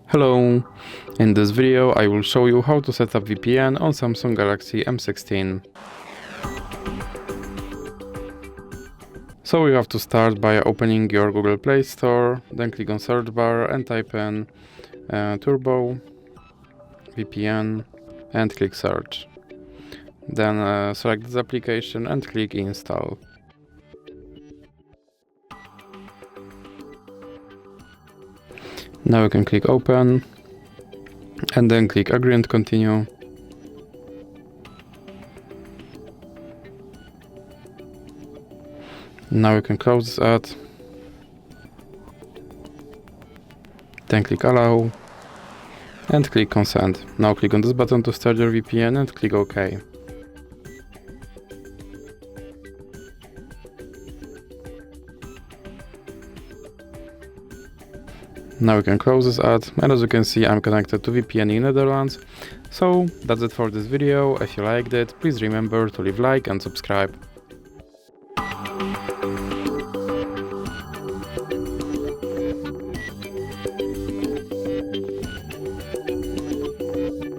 Hello! In this video I will show you how to set up VPN on Samsung Galaxy M16. So you have to start by opening your Google Play Store, then click on search bar and type in Turbo VPN and click search. Then select this application and click install. Now you can click open and then click agree and continue. Now you can close this ad, then click allow and click consent. Now click on this button to start your VPN and click OK. Now you can close this ad, and as you can see I'm connected to VPN in Netherlands. So that's it for this video. If you liked it, please remember to leave a like and subscribe.